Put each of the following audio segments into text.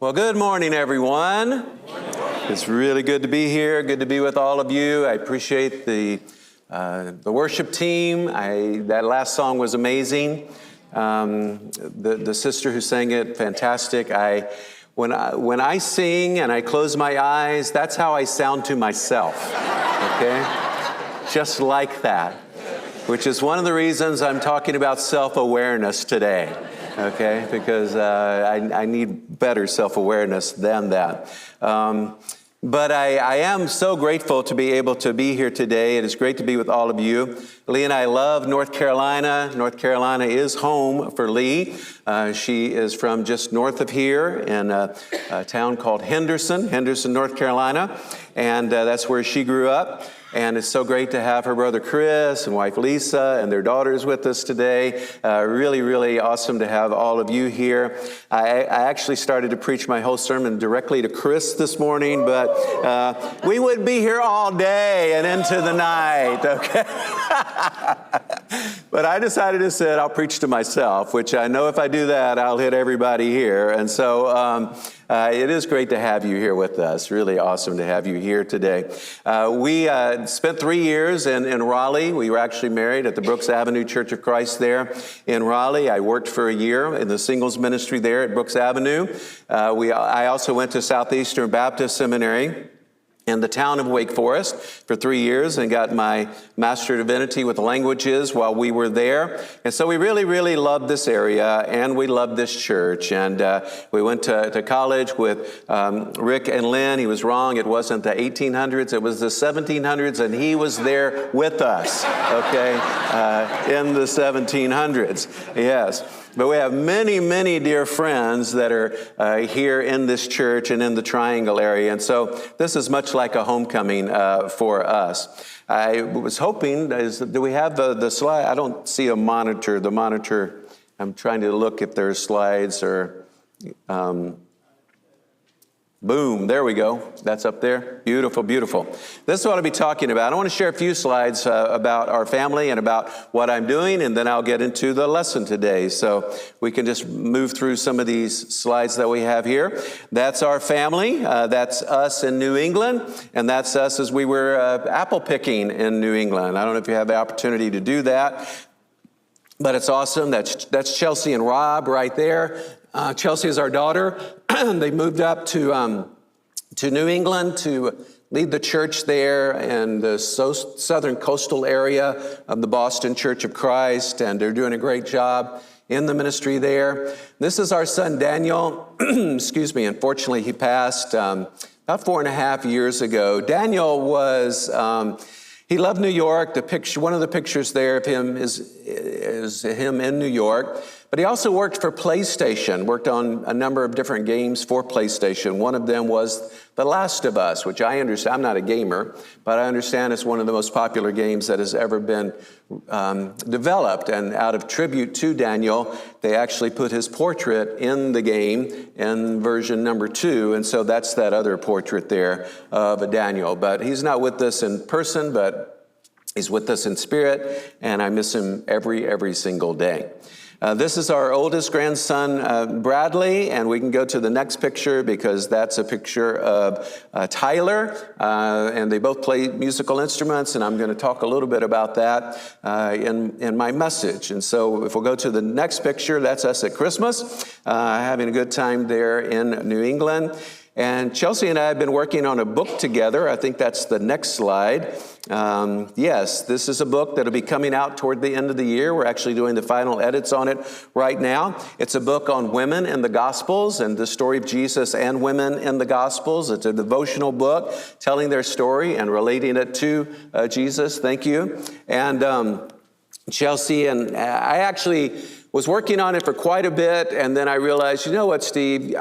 Well, good morning, everyone. It's really good to be here. Good to be with all of you. I appreciate the worship team. That last song was amazing. The sister who sang it, fantastic. When I sing and I close my eyes, that's how I sound to myself. Okay, just like that. Which is one of the reasons I'm talking about self-awareness today. Okay, because I need better self-awareness than that. But I am so grateful to be able to be here today. It is great to be with all of you. Lee and I love North Carolina. North Carolina is home for Lee. She is from just north of here in a town called Henderson, North Carolina. And that's where she grew up. And it's so great to have her brother Chris and wife Lisa and their daughters with us today. Really, really awesome to have all of you here. I actually started to preach my whole sermon directly to Chris this morning, but we would be here all day and into the night, okay? But I decided to say I'll preach to myself, which I know if I do that, I'll hit everybody here. And so it is great to have you here with us. Really awesome to have you here today. We spent 3 years in Raleigh. We were actually married at the Brooks Avenue Church of Christ there in Raleigh. I worked for a year in the singles ministry there at Brooks Avenue. I also went to Southeastern Baptist Seminary in the town of Wake Forest for 3 years and got my Master of Divinity with languages while we were there. And so we really, really loved this area and we loved this church. And we went to college with Rick and Lynn. He was wrong. It wasn't the 1800s. It was the 1700s. And he was there with us, okay, in the 1700s. Yes. But we have many, many dear friends that are here in this church and in the Triangle area. And so this is much like a homecoming for us. I was hoping, do we have the slide? I don't see a monitor. The monitor, I'm trying to look if there's slides or... Boom, there we go. That's up there. Beautiful, beautiful. This is what I'll be talking about. I want to share a few slides about our family and about what I'm doing, and then I'll get into the lesson today. So we can just move through some of these slides that we have here. That's our family. That's us in New England, and that's us as we were apple picking in New England. I don't know if you have the opportunity to do that, but it's awesome. That's Chelsea and Rob right there. Chelsea is our daughter. They moved up to New England to lead the church there in the southern coastal area of the Boston Church of Christ, and they're doing a great job in the ministry there. This is our son Daniel. Excuse me. Unfortunately, he passed about 4.5 years ago. Daniel was... He loved New York. One of the pictures there of him is him in New York. But he also worked for PlayStation, worked on a number of different games for PlayStation. One of them was The Last of Us, which I understand, I'm not a gamer, but I understand it's one of the most popular games that has ever been developed. And out of tribute to Daniel, they actually put his portrait in the game in version number 2. And so that's that other portrait there of Daniel. But he's not with us in person, but he's with us in spirit, and I miss him every single day. This is our oldest grandson, Bradley, and we can go to the next picture because that's a picture of Tyler, and they both play musical instruments, and I'm going to talk a little bit about that in my message. And so if we'll go to the next picture, that's us at Christmas, having a good time there in New England. And Chelsea and I have been working on a book together. I think that's the next slide. Yes, this is a book that'll be coming out toward the end of the year. We're actually doing the final edits on it right now. It's a book on women in the Gospels and the story of Jesus and women in the Gospels. It's a devotional book telling their story and relating it to Jesus. Thank you. And Chelsea and I actually was working on it for quite a bit, and then I realized, you know what, Steve,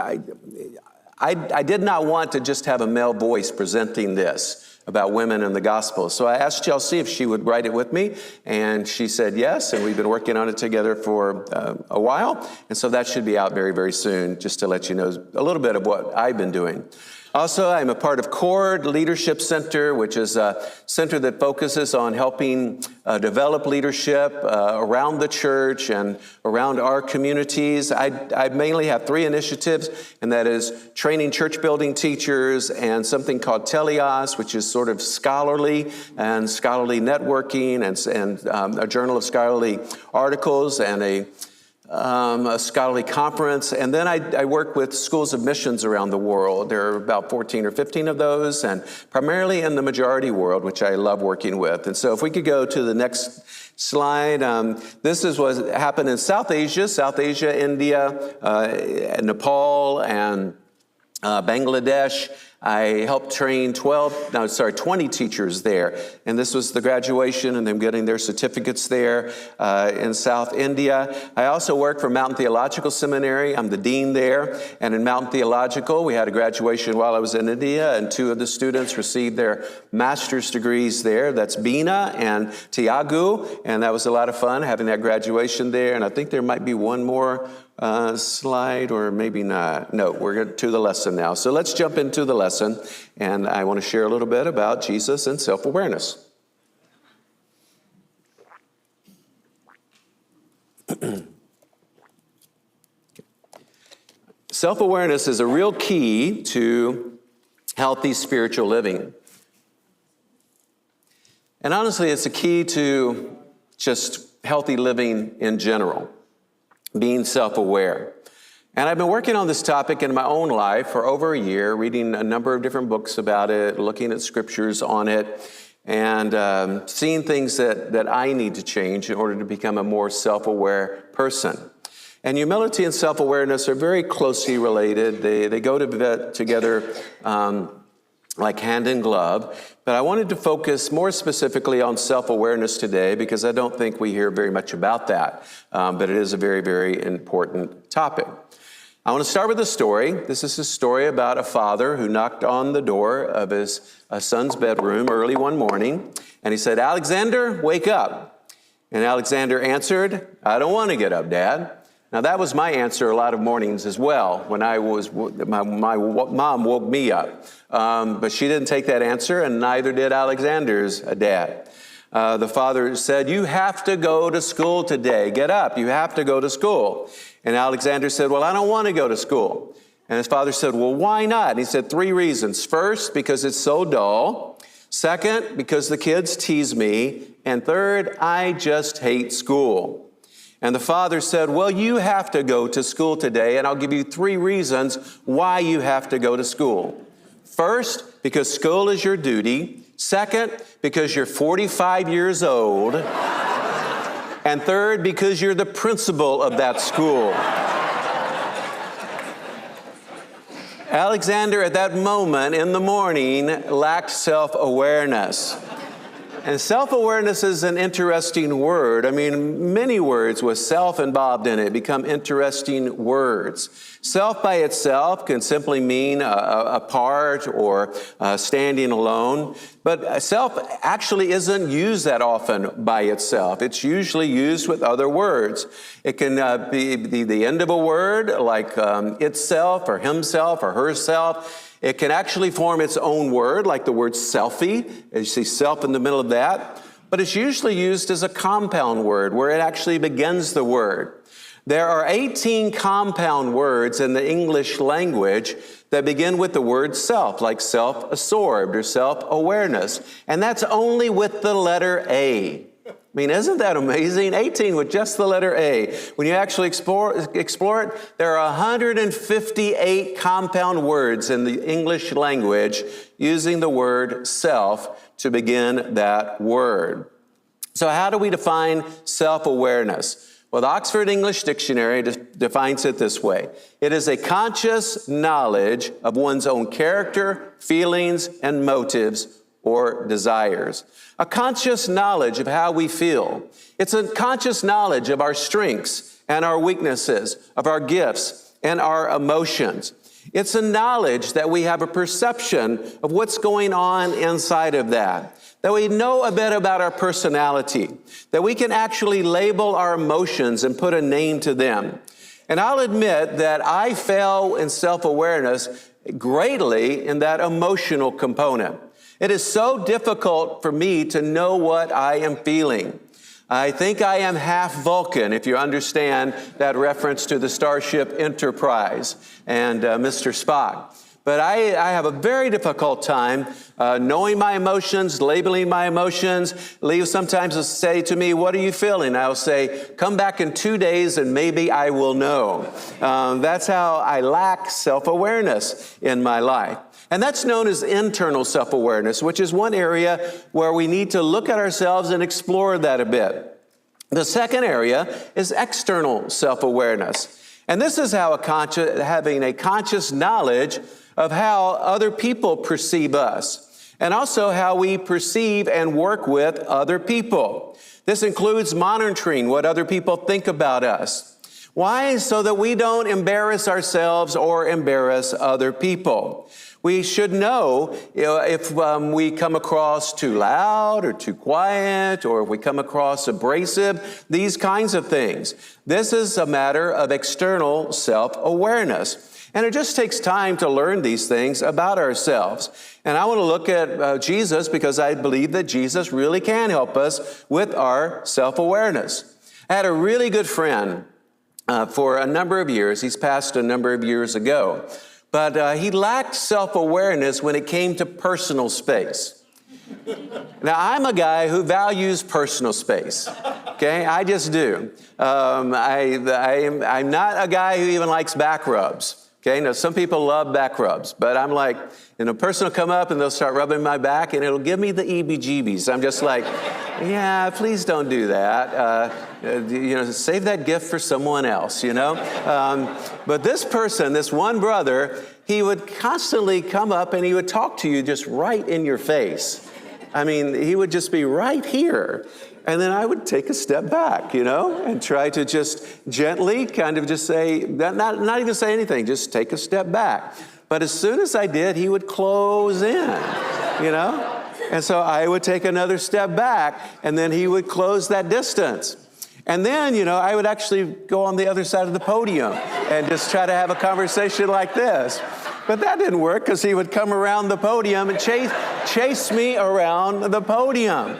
I did not want to just have a male voice presenting this about women in the gospel. So I asked Chelsea if she would write it with me, and she said yes, and we've been working on it together for a while, and so that should be out very, very soon, just to let you know a little bit of what I've been doing. Also, I'm a part of Kinnard Leadership Center, which is a center that focuses on helping develop leadership around the church and around our communities. I mainly have 3 initiatives, and that is training church building teachers and something called Teleos, which is sort of scholarly and scholarly networking and a journal of scholarly articles and a scholarly conference. And then I work with schools of missions around the world. There are about 14 or 15 of those, and primarily in the majority world, which I love working with. And so if we could go to the next slide. This is what happened in South Asia, India, Nepal, and Bangladesh. I helped train 20 teachers there. And this was the graduation and them getting their certificates there in South India. I also work for Mountain Theological Seminary. I'm the dean there. And in Mountain Theological, we had a graduation while I was in India, and 2 of the students received their master's degrees there. That's Bina and Tiagu. And that was a lot of fun having that graduation there. And I think there might be one more slide, or maybe not. No, we're to the lesson now. So let's jump into the lesson, and I want to share a little bit about Jesus and self-awareness. Self-awareness is a real key to healthy spiritual living. And honestly, it's a key to just healthy living in general. Being self-aware. And I've been working on this topic in my own life for over a year, reading a number of different books about it, looking at scriptures on it, and seeing things that I need to change in order to become a more self-aware person. And humility and self-awareness are very closely related. They go together like hand in glove. But I wanted to focus more specifically on self-awareness today because I don't think we hear very much about that. But it is a very, very important topic. I want to start with a story. This is a story about a father who knocked on the door of his son's bedroom early one morning. And he said, "Alexander, wake up." And Alexander answered, "I don't want to get up, Dad." Now, that was my answer a lot of mornings as well when my mom woke me up. But she didn't take that answer, and neither did Alexander's dad. The father said, "You have to go to school today. Get up. You have to go to school." And Alexander said, "Well, I don't want to go to school." And his father said, "Well, why not?" And he said 3 reasons. First, because it's so dull. Second, because the kids tease me. And third, I just hate school. And the father said, "Well, you have to go to school today, and I'll give you 3 reasons why you have to go to school. First, because school is your duty. Second, because you're 45 years old. And third, because you're the principal of that school." Alexander, at that moment in the morning, lacked self-awareness. And self-awareness is an interesting word. I mean, many words with self involved in it become interesting words. Self by itself can simply mean a part or standing alone. But self actually isn't used that often by itself. It's usually used with other words. It can be the end of a word, like itself or himself or herself. It can actually form its own word, like the word selfie. You see self in the middle of that. But it's usually used as a compound word, where it actually begins the word. There are 18 compound words in the English language that begin with the word self, like self-absorbed or self-awareness. And that's only with the letter A. I mean, isn't that amazing? 18 with just the letter A. When you actually explore it, there are 158 compound words in the English language using the word self to begin that word. So how do we define self-awareness? Well, the Oxford English Dictionary defines it this way. It is a conscious knowledge of one's own character, feelings, and motives or desires. A conscious knowledge of how we feel. It's a conscious knowledge of our strengths and our weaknesses, of our gifts and our emotions. It's a knowledge that we have a perception of what's going on inside of that we know a bit about our personality, that we can actually label our emotions and put a name to them. And I'll admit that I fail in self-awareness greatly in that emotional component. It is so difficult for me to know what I am feeling. I think I am half Vulcan, if you understand that reference to the Starship Enterprise and Mr. Spock. But I have a very difficult time knowing my emotions, labeling my emotions. Leo sometimes will say to me, "What are you feeling?" I'll say, "Come back in 2 days and maybe I will know." That's how I lack self-awareness in my life. And that's known as internal self-awareness, which is one area where we need to look at ourselves and explore that a bit. The second area is external self-awareness. And this is how having a conscious knowledge of how other people perceive us, and also how we perceive and work with other people. This includes monitoring what other people think about us. Why? So that we don't embarrass ourselves or embarrass other people. We should know, if we come across too loud or too quiet, or if we come across abrasive, these kinds of things. This is a matter of external self-awareness. And it just takes time to learn these things about ourselves. And I want to look at Jesus because I believe that Jesus really can help us with our self-awareness. I had a really good friend for a number of years. He's passed a number of years ago. But he lacked self-awareness when it came to personal space. Now, I'm a guy who values personal space, okay? I just do. I'm not a guy who even likes back rubs. Okay, now some people love back rubs, but I'm like, a person will come up and they'll start rubbing my back and it'll give me the EBGBs. I'm just like, yeah, please don't do that. Save that gift for someone else, But this person, this one brother, he would constantly come up and he would talk to you just right in your face. I mean, he would just be right here. And then I would take a step back, and try to just gently kind of just say, not even say anything, just take a step back. But as soon as I did, he would close in, And so I would take another step back, and then he would close that distance. And then, I would actually go on the other side of the podium and just try to have a conversation like this. But that didn't work because he would come around the podium and chase me around the podium.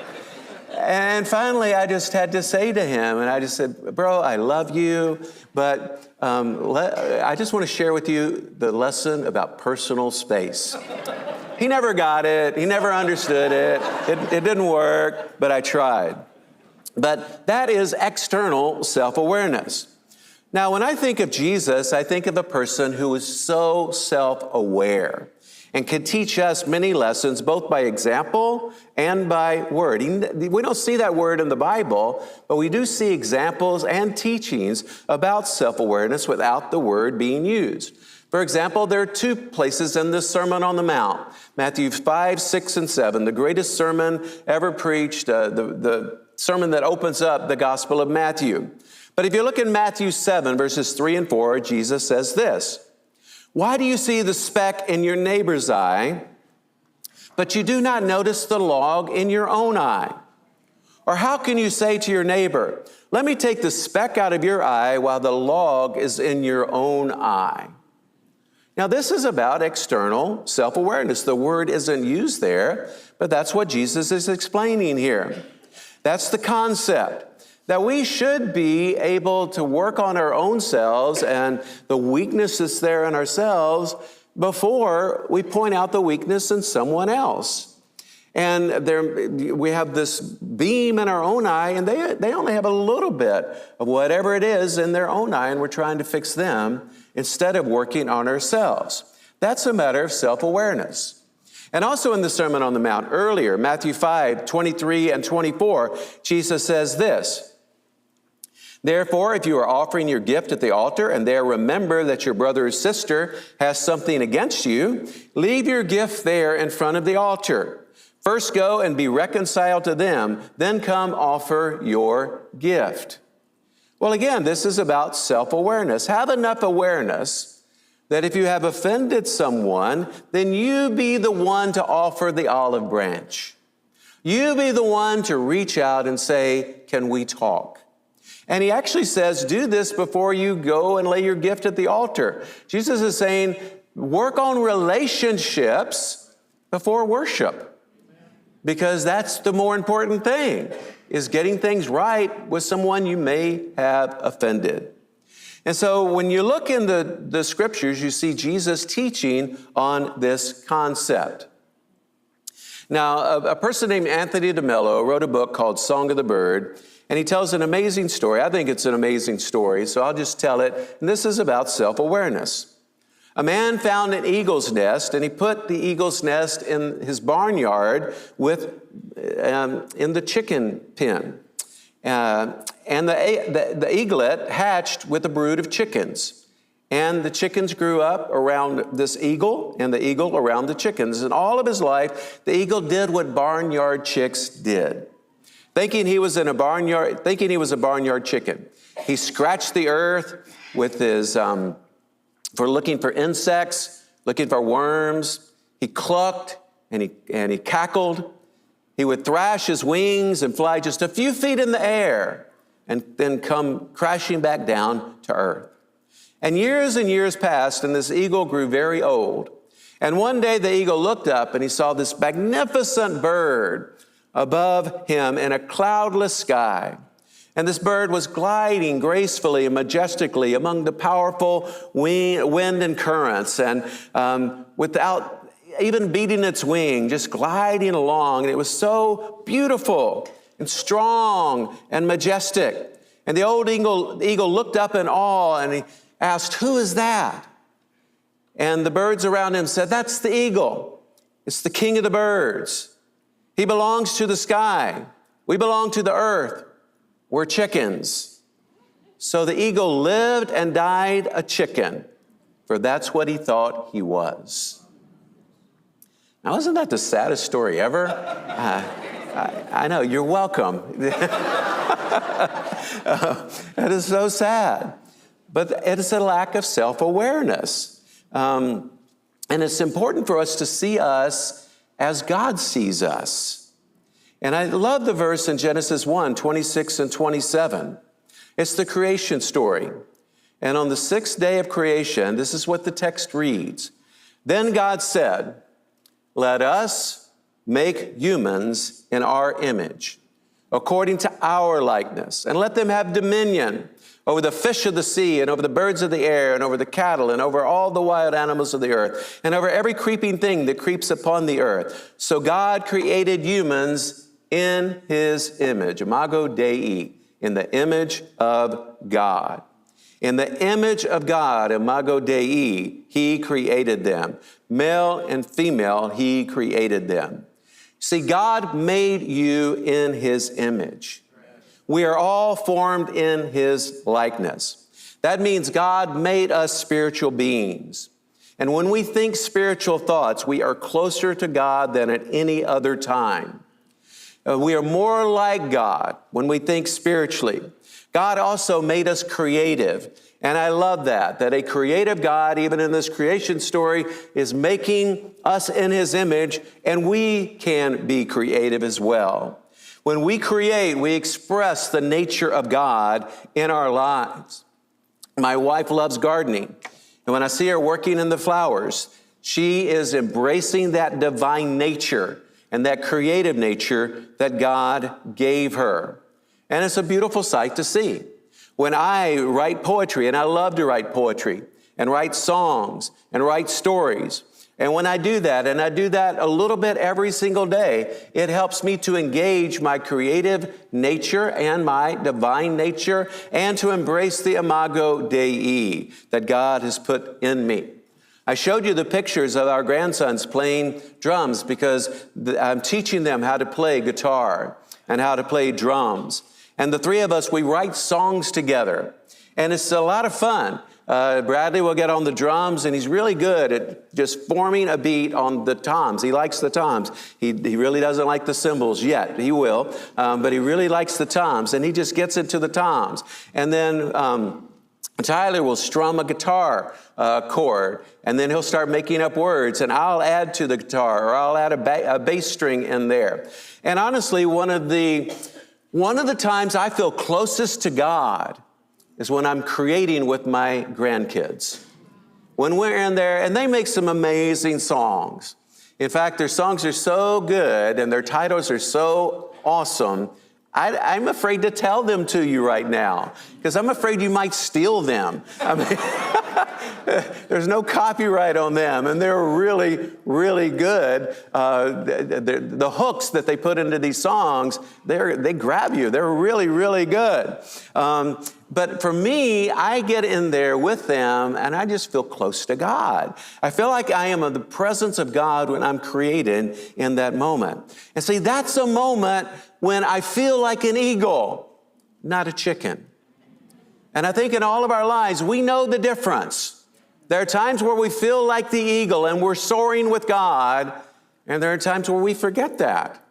And finally, I just had to say to him, and I just said, "Bro, I love you, but I just want to share with you the lesson about personal space." He never got it. He never understood it. It didn't work, but I tried. But that is external self-awareness. Now, when I think of Jesus, I think of a person who is so self-aware and can teach us many lessons, both by example and by word. We don't see that word in the Bible, but we do see examples and teachings about self-awareness without the word being used. For example, there are 2 places in the Sermon on the Mount, Matthew 5, 6, and 7, the greatest sermon ever preached, the sermon that opens up the Gospel of Matthew. But if you look in Matthew 7, verses 3 and 4, Jesus says this: "Why do you see the speck in your neighbor's eye, but you do not notice the log in your own eye? Or how can you say to your neighbor, 'Let me take the speck out of your eye,' while the log is in your own eye?" Now, this is about external self-awareness. The word isn't used there, but that's what Jesus is explaining here. That's the concept, that we should be able to work on our own selves and the weaknesses there in ourselves before we point out the weakness in someone else. And we have this beam in our own eye, and they only have a little bit of whatever it is in their own eye, and we're trying to fix them instead of working on ourselves. That's a matter of self-awareness. And also in the Sermon on the Mount earlier, Matthew 5, 23 and 24, Jesus says this: "Therefore, if you are offering your gift at the altar and there remember that your brother or sister has something against you, leave your gift there in front of the altar. First go and be reconciled to them, then come offer your gift." Well, again, this is about self-awareness. Have enough awareness that if you have offended someone, then you be the one to offer the olive branch. You be the one to reach out and say, "Can we talk?" And he actually says, do this before you go and lay your gift at the altar. Jesus is saying, work on relationships before worship, because that's the more important thing, is getting things right with someone you may have offended. And so when you look in the scriptures, you see Jesus teaching on this concept. Now, a person named Anthony DeMello wrote a book called Song of the Bird, and he tells an amazing story. I think it's an amazing story, so I'll just tell it. And this is about self-awareness. A man found an eagle's nest, and he put the eagle's nest in his barnyard in the chicken pen. And the eaglet hatched with a brood of chickens. And the chickens grew up around this eagle, and the eagle around the chickens. And all of his life, the eagle did what barnyard chicks did. Thinking he was a barnyard chicken. He scratched the earth with his, for looking for insects, looking for worms. He clucked and he cackled. He would thrash his wings and fly just a few feet in the air and then come crashing back down to earth. And years passed, and this eagle grew very old. And one day the eagle looked up and he saw this magnificent bird above him in a cloudless sky. And this bird was gliding gracefully and majestically among the powerful wind and currents, and without even beating its wing, just gliding along. And it was so beautiful and strong and majestic. And the old eagle looked up in awe, and he asked, "Who is that?" And the birds around him said, "That's the eagle. It's the king of the birds. He belongs to the sky. We belong to the earth. We're chickens." So the eagle lived and died a chicken, for that's what he thought he was. Now, isn't that the saddest story ever? I know, you're welcome. That is so sad. But it is a lack of self-awareness. And it's important for us to see us as God sees us. And I love the verse in Genesis 1, 26 and 27. It's the creation story. And on the sixth day of creation, this is what the text reads. Then God said, "Let us make humans in our image, according to our likeness, and let them have dominion over the fish of the sea, and over the birds of the air, and over the cattle, and over all the wild animals of the earth, and over every creeping thing that creeps upon the earth." So God created humans in his image, imago Dei, in the image of God. In the image of God, imago Dei, he created them. Male and female, he created them. See, God made you in his image. We are all formed in his likeness. That means God made us spiritual beings. And when we think spiritual thoughts, we are closer to God than at any other time. We are more like God when we think spiritually. God also made us creative. And I love that a creative God, even in this creation story, is making us in his image, and we can be creative as well. When we create, we express the nature of God in our lives. My wife loves gardening, and when I see her working in the flowers, she is embracing that divine nature and that creative nature that God gave her. And it's a beautiful sight to see. When I write poetry, and I love to write poetry, and write songs, and write stories, and when I do that, and I do that a little bit every single day, it helps me to engage my creative nature and my divine nature, and to embrace the imago Dei that God has put in me. I showed you the pictures of our grandsons playing drums because I'm teaching them how to play guitar and how to play drums. And the three of us, we write songs together. And it's a lot of fun. Bradley will get on the drums, and he's really good at just forming a beat on the toms. He likes the toms. He really doesn't like the cymbals yet. He will, but he really likes the toms, and he just gets into the toms. And then Tyler will strum a guitar chord, and then he'll start making up words, and I'll add to the guitar, or I'll add a bass string in there. And honestly, one of the times I feel closest to God is when I'm creating with my grandkids. when we're in there, and they make some amazing songs. In fact, their songs are so good and their titles are so awesome, I'm afraid to tell them to you right now because I'm afraid you might steal them. I mean, there's no copyright on them, and they're really, really good. The hooks that they put into these songs, they grab you. They're really, really good. But for me, I get in there with them, and I just feel close to God. I feel like I am in the presence of God when I'm created in that moment. And see, that's a moment when I feel like an eagle, not a chicken. And I think in all of our lives, we know the difference. There are times where we feel like the eagle and we're soaring with God, and there are times where we forget that.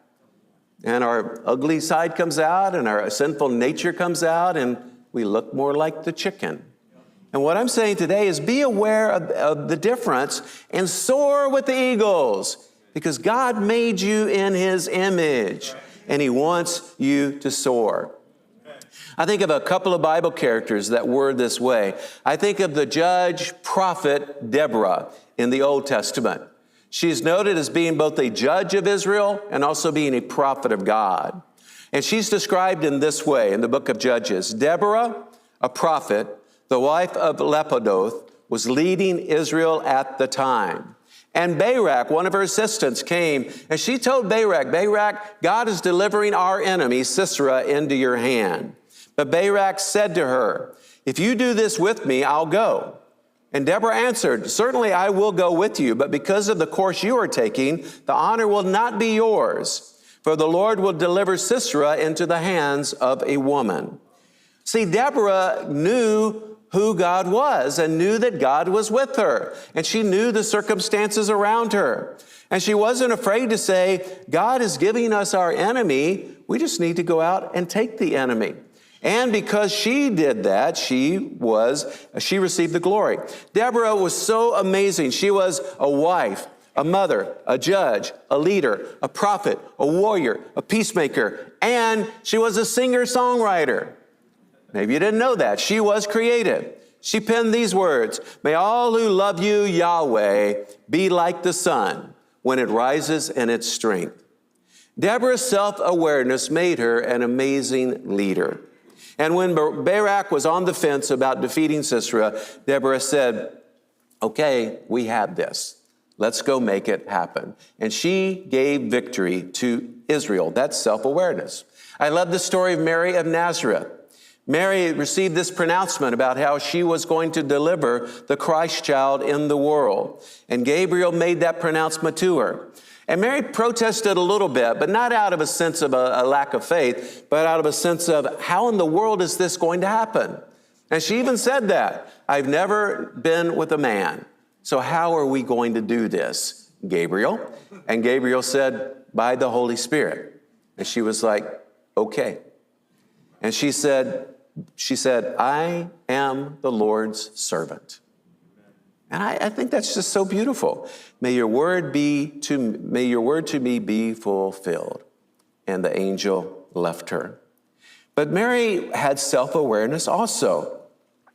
And our ugly side comes out and our sinful nature comes out, and we look more like the chicken. And what I'm saying today is be aware of the difference and soar with the eagles, because God made you in His image and He wants you to soar. I think of a couple of Bible characters that were this way. I think of the judge prophet Deborah in the Old Testament. She's noted as being both a judge of Israel and also being a prophet of God. And she's described in this way in the book of Judges. Deborah, a prophet, the wife of Lapidoth, was leading Israel at the time. And Barak, one of her assistants, came, and she told Barak, God is delivering our enemy, Sisera, into your hand. But Barak said to her, if you do this with me, I'll go. And Deborah answered, certainly I will go with you, but because of the course you are taking, the honor will not be yours. For the Lord will deliver Sisera into the hands of a woman. See, Deborah knew who God was and knew that God was with her. And she knew the circumstances around her. And she wasn't afraid to say, God is giving us our enemy. We just need to go out and take the enemy. And because she did that, she received the glory. Deborah was so amazing. She was a wife, a mother, a judge, a leader, a prophet, a warrior, a peacemaker, and she was a singer-songwriter. Maybe you didn't know that. She was creative. She penned these words, may all who love you, Yahweh, be like the sun when it rises in its strength. Deborah's self-awareness made her an amazing leader. And when Barak was on the fence about defeating Sisera, Deborah said, okay, we have this. Let's go make it happen. And she gave victory to Israel. That's self-awareness. I love the story of Mary of Nazareth. Mary received this pronouncement about how she was going to deliver the Christ child in the world. And Gabriel made that pronouncement to her. And Mary protested a little bit, but not out of a sense of a lack of faith, but out of a sense of how in the world is this going to happen? And she even said that, I've never been with a man. So how are we going to do this, Gabriel? And Gabriel said, by the Holy Spirit. And she was like, okay. And she said, I am the Lord's servant. And I think that's just so beautiful. May your word to me be fulfilled. And the angel left her. But Mary had self-awareness also.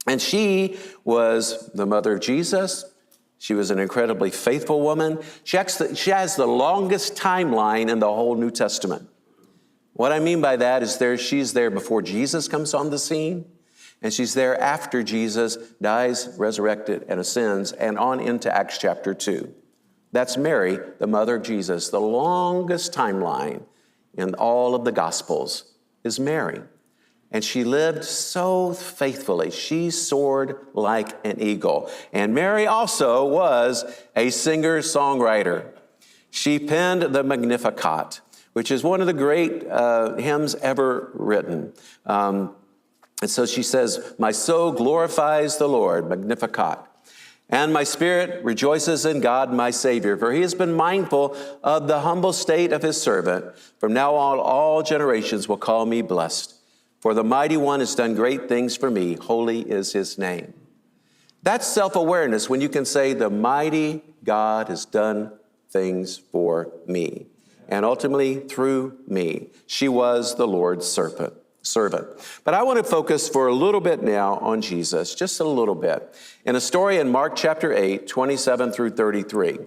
And she was the mother of Jesus. She was an incredibly faithful woman. She has the longest timeline in the whole New Testament. What I mean by that is she's there before Jesus comes on the scene. And she's there after Jesus dies, resurrected, and ascends, and on into Acts chapter 2. That's Mary, the mother of Jesus. The longest timeline in all of the Gospels is Mary. And she lived so faithfully. She soared like an eagle. And Mary also was a singer-songwriter. She penned the Magnificat, which is one of the great hymns ever written. And so she says, my soul glorifies the Lord, Magnificat. And my spirit rejoices in God, my Savior, for he has been mindful of the humble state of his servant. From now on, all generations will call me blessed. For the mighty one has done great things for me. Holy is his name. That's self-awareness when you can say, the mighty God has done things for me. And ultimately, through me, she was the Lord's servant. servant. But I want to focus for a little bit now on Jesus, just a little bit, in a story in Mark chapter 8, 27 through 33.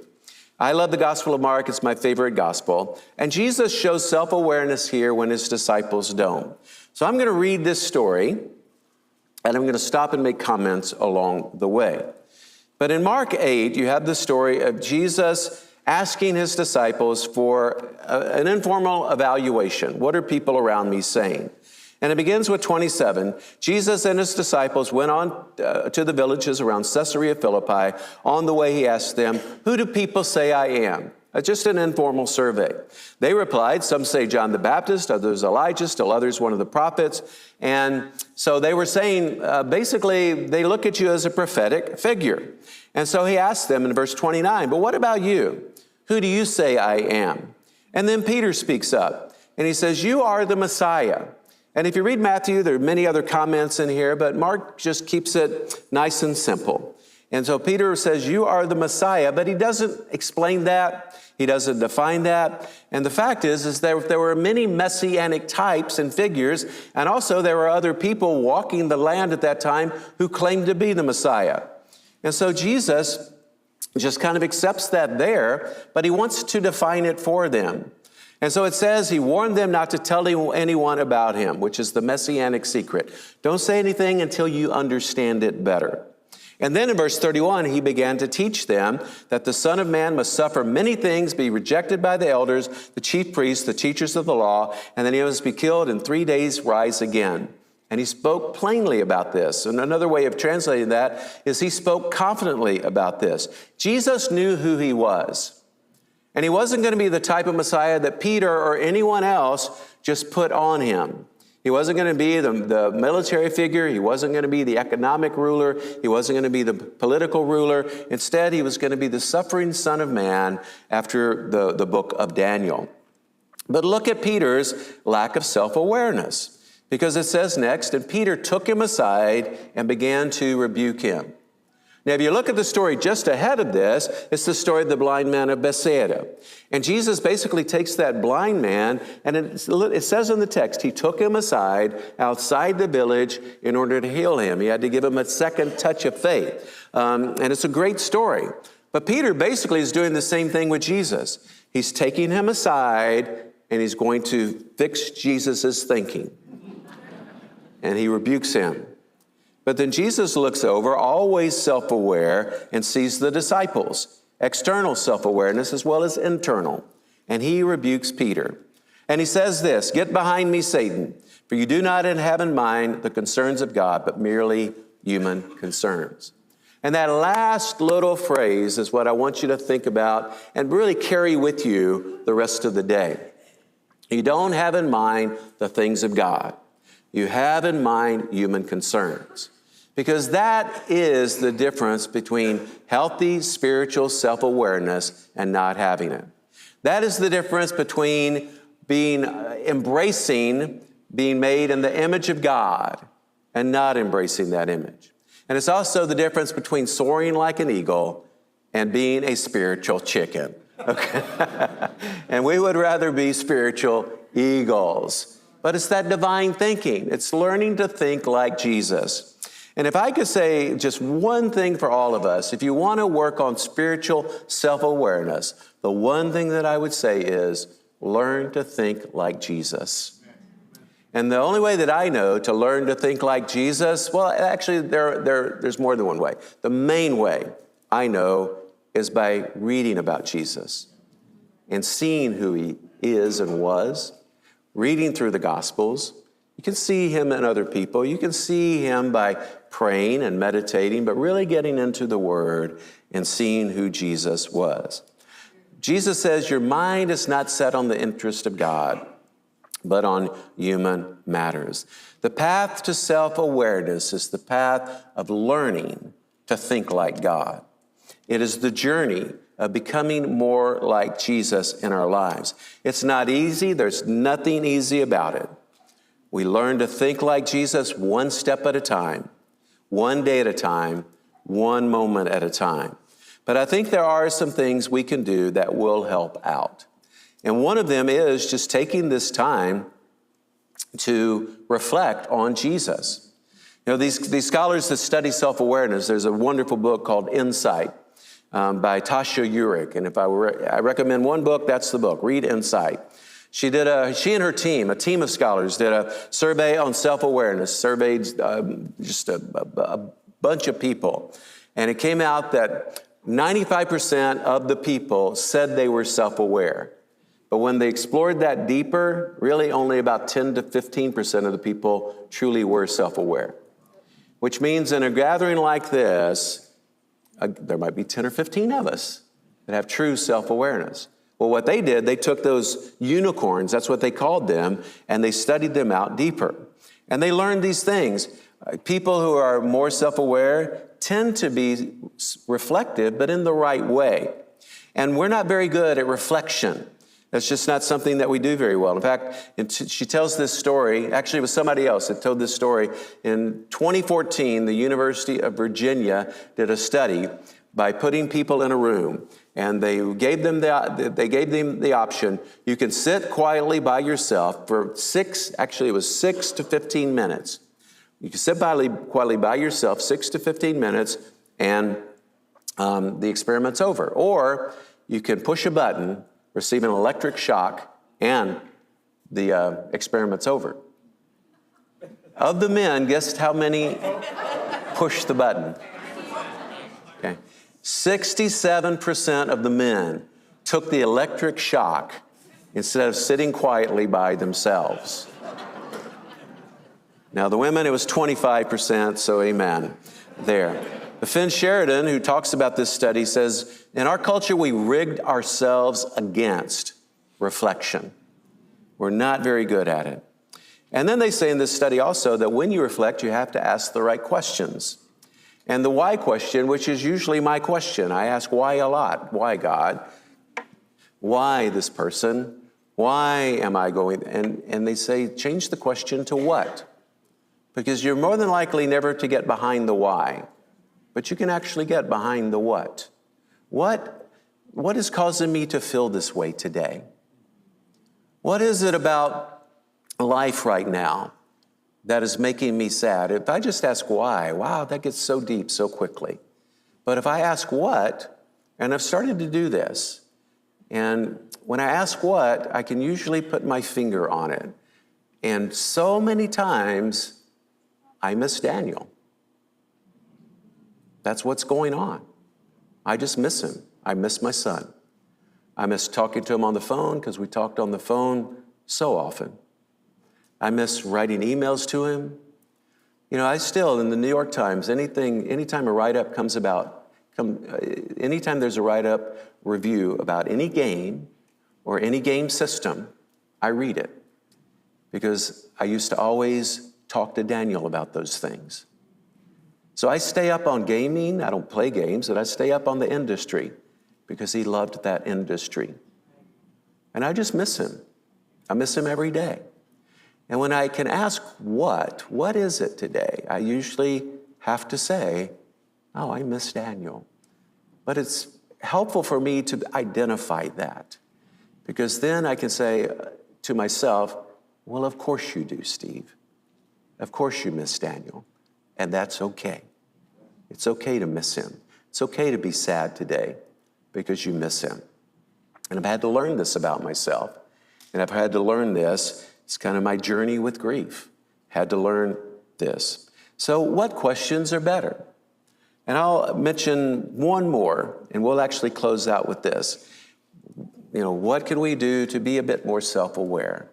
I love the Gospel of Mark. It's my favorite gospel. And Jesus shows self-awareness here when his disciples don't. So I'm going to read this story, and I'm going to stop and make comments along the way. But in Mark 8, you have the story of Jesus asking his disciples for an informal evaluation. What are people around me saying? And it begins with 27. Jesus and his disciples went on to the villages around Caesarea Philippi. On the way, he asked them, "Who do people say I am?" Just an informal survey. They replied, some say John the Baptist, others Elijah, still others one of the prophets. And so they were saying, basically, they look at you as a prophetic figure. And so he asked them in verse 29, "But what about you? Who do you say I am?" And then Peter speaks up, and he says, "You are the Messiah." And if you read Matthew, there are many other comments in here, but Mark just keeps it nice and simple. And so Peter says, "You are the Messiah," but he doesn't explain that. He doesn't define that. And the fact is that there were many messianic types and figures, and also there were other people walking the land at that time who claimed to be the Messiah. And so Jesus just kind of accepts that there, but he wants to define it for them. And so it says he warned them not to tell anyone about him, which is the messianic secret. Don't say anything until you understand it better. And then in verse 31, he began to teach them that the Son of Man must suffer many things, be rejected by the elders, the chief priests, the teachers of the law, and then he must be killed and 3 days rise again. And he spoke plainly about this. And another way of translating that is he spoke confidently about this. Jesus knew who he was. And he wasn't going to be the type of Messiah that Peter or anyone else just put on him. He wasn't going to be the military figure. He wasn't going to be the economic ruler. He wasn't going to be the political ruler. Instead, he was going to be the suffering Son of Man after the book of Daniel. But look at Peter's lack of self-awareness, because it says next, "And Peter took him aside and began to rebuke him." Now, if you look at the story just ahead of this, it's the story of the blind man of Bethsaida. And Jesus basically takes that blind man, and it says in the text, he took him aside outside the village in order to heal him. He had to give him a second touch of faith. And it's a great story. But Peter basically is doing the same thing with Jesus. He's taking him aside, and he's going to fix Jesus' thinking. And he rebukes him. But then Jesus looks over, always self-aware, and sees the disciples, external self-awareness as well as internal. And he rebukes Peter. And he says this, "Get behind me, Satan, for you do not have in mind the concerns of God, but merely human concerns." And that last little phrase is what I want you to think about and really carry with you the rest of the day. You don't have in mind the things of God. You have in mind human concerns. Because that is the difference between healthy spiritual self-awareness and not having it. That is the difference between embracing being made in the image of God and not embracing that image. And it's also the difference between soaring like an eagle and being a spiritual chicken. Okay? And we would rather be spiritual eagles. But it's that divine thinking. It's learning to think like Jesus. And if I could say just one thing for all of us, if you want to work on spiritual self-awareness, the one thing that I would say is learn to think like Jesus. And the only way that I know to learn to think like Jesus, well, actually, there's more than one way. The main way I know is by reading about Jesus and seeing who he is and was, reading through the Gospels. You can see him in other people. You can see him by praying and meditating, but really getting into the Word and seeing who Jesus was. Jesus says, your mind is not set on the interest of God, but on human matters. The path to self-awareness is the path of learning to think like God. It is the journey of becoming more like Jesus in our lives. It's not easy. There's nothing easy about it. We learn to think like Jesus one step at a time, one day at a time, one moment at a time. But I think there are some things we can do that will help out. And one of them is just taking this time to reflect on Jesus. You know, these scholars that study self-awareness, there's a wonderful book called Insight by Tasha Eurich. And if I recommend one book, that's the book. Read Insight. She and her team, a team of scholars, did a survey on self-awareness, surveyed just a bunch of people. And it came out that 95% of the people said they were self-aware. But when they explored that deeper, really only about 10 to 15% of the people truly were self-aware. Which means in a gathering like this, there might be 10 or 15 of us that have true self-awareness. Well, what they did, they took those unicorns, that's what they called them, and they studied them out deeper. And they learned these things. People who are more self-aware tend to be reflective, but in the right way. And we're not very good at reflection. That's just not something that we do very well. In fact, she tells this story, actually it was somebody else that told this story. In 2014, the University of Virginia did a study by putting people in a room, and they gave them the option, you can sit quietly by yourself for 6 to 15 minutes. You can sit quietly by yourself 6 to 15 minutes, and the experiment's over. Or you can push a button, receive an electric shock, and the experiment's over. Of the men, guess how many pushed the button? Okay. 67% of the men took the electric shock instead of sitting quietly by themselves. Now, the women, it was 25%, so amen there. But Finn Sheridan, who talks about this study, says, in our culture, we rigged ourselves against reflection. We're not very good at it. And then they say in this study also that when you reflect, you have to ask the right questions. And the why question, which is usually my question, I ask why a lot. Why, God? Why this person? Why am I going? And they say, change the question to what? Because you're more than likely never to get behind the why, but you can actually get behind the what. What is causing me to feel this way today? What is it about life right now that is making me sad? If I just ask why, wow, that gets so deep so quickly. But if I ask what, and I've started to do this, and when I ask what, I can usually put my finger on it. And so many times, I miss Daniel. That's what's going on. I just miss him. I miss my son. I miss talking to him on the phone because we talked on the phone so often. I miss writing emails to him. You know, I still, in the New York Times, anytime a write-up anytime there's a write-up review about any game or any game system, I read it because I used to always talk to Daniel about those things. So I stay up on gaming. I don't play games, but I stay up on the industry because he loved that industry. And I just miss him. I miss him every day. And when I can ask what is it today? I usually have to say, oh, I miss Daniel. But it's helpful for me to identify that because then I can say to myself, well, of course you do, Steve. Of course you miss Daniel. And that's okay. It's okay to miss him. It's okay to be sad today because you miss him. And I've had to learn this about myself. And I've had to learn this. It's kind of my journey with grief. Had to learn this. So what questions are better? And I'll mention one more, and we'll actually close out with this. You know, what can we do to be a bit more self-aware?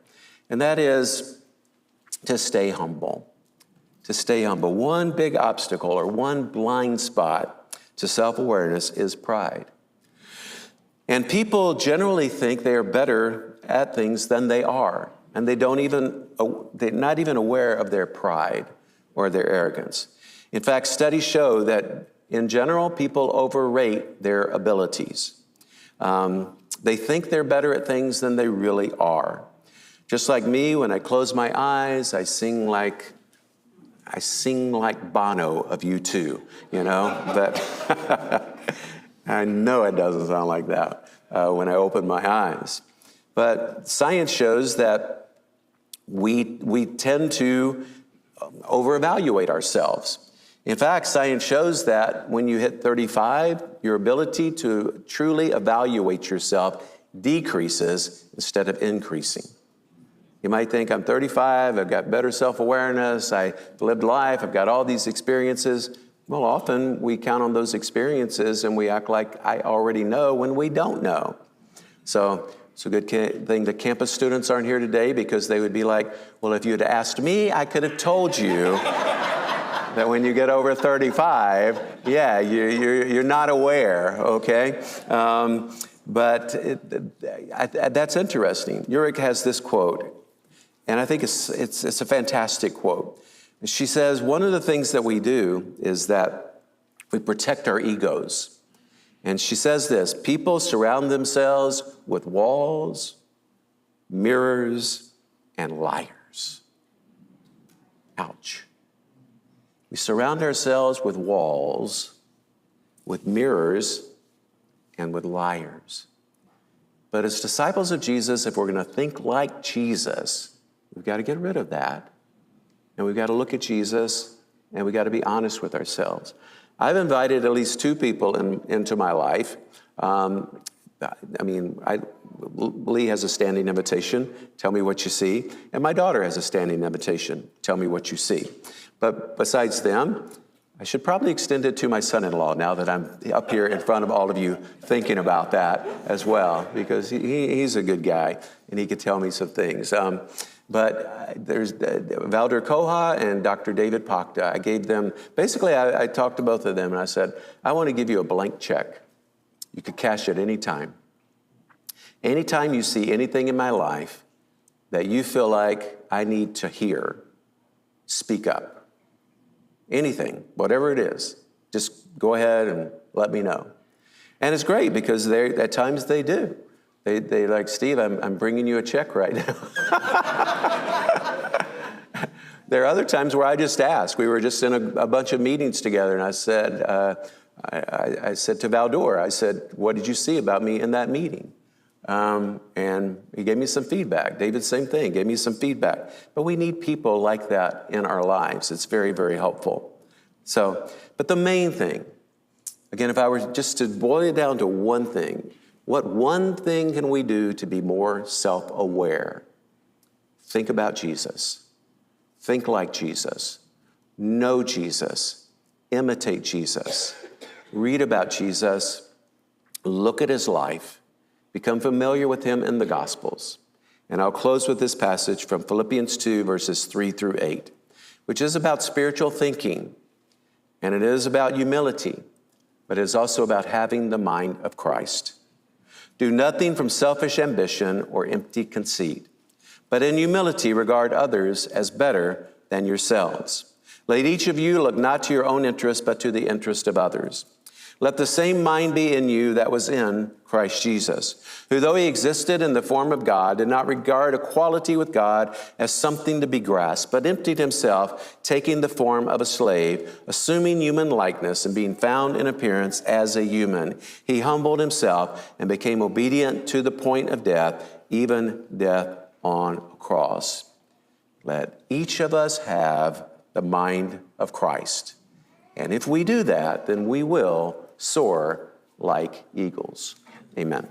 And that is to stay humble. To stay humble. One big obstacle or one blind spot to self-awareness is pride. And people generally think they are better at things than they are. And they're not even aware of their pride or their arrogance. In fact, studies show that in general, people overrate their abilities. They think they're better at things than they really are. Just like me, when I close my eyes, I sing like Bono of U2, you know? But I know it doesn't sound like that when I open my eyes. But science shows that we tend to over-evaluate ourselves. In fact, science shows that when you hit 35, your ability to truly evaluate yourself decreases instead of increasing. You might think, I'm 35, I've got better self-awareness, I've lived life, I've got all these experiences. Well, often we count on those experiences and we act like I already know when we don't know. So it's a good thing the campus students aren't here today, because they would be like, well, if you had asked me, I could have told you that when you get over 35, yeah, you're not aware, okay? But that's interesting. Ulrich has this quote, and I think it's a fantastic quote. She says, one of the things that we do is that we protect our egos. And she says this: people surround themselves with walls, mirrors, and liars. Ouch. We surround ourselves with walls, with mirrors, and with liars. But as disciples of Jesus, if we're going to think like Jesus, we've got to get rid of that. And we've got to look at Jesus, and we've got to be honest with ourselves. I've invited at least 2 people into my life. Lee has a standing invitation, tell me what you see. And my daughter has a standing invitation, tell me what you see. But besides them, I should probably extend it to my son-in-law now that I'm up here in front of all of you thinking about that as well, because he's a good guy and he could tell me some things. But there's Valder Koha and Dr. David Pakta. I gave them, basically I talked to both of them and I said, I want to give you a blank check. You could cash it any time. Anytime you see anything in my life that you feel like I need to hear, speak up. Anything, whatever it is, just go ahead and let me know. And it's great because at times they do. They like, Steve, I'm bringing you a check right now. There are other times where I just ask. We were just in a bunch of meetings together, and I said, I said to Valdor, I said, what did you see about me in that meeting? And he gave me some feedback. David, same thing, gave me some feedback. But we need people like that in our lives. It's very, very helpful. So, but the main thing, again, if I were just to boil it down to one thing, what one thing can we do to be more self-aware? Think about Jesus. Think like Jesus. Know Jesus. Imitate Jesus. Read about Jesus. Look at his life. Become familiar with him in the Gospels. And I'll close with this passage from Philippians 2, verses 3 through 8, which is about spiritual thinking. And it is about humility, but it is also about having the mind of Christ. Do nothing from selfish ambition or empty conceit, but in humility regard others as better than yourselves. Let each of you look not to your own interest, but to the interest of others. Let the same mind be in you that was in Christ Jesus, who though he existed in the form of God, did not regard equality with God as something to be grasped, but emptied himself, taking the form of a slave, assuming human likeness and being found in appearance as a human. He humbled himself and became obedient to the point of death, even death on a cross. Let each of us have the mind of Christ. And if we do that, then we will soar like eagles. Amen.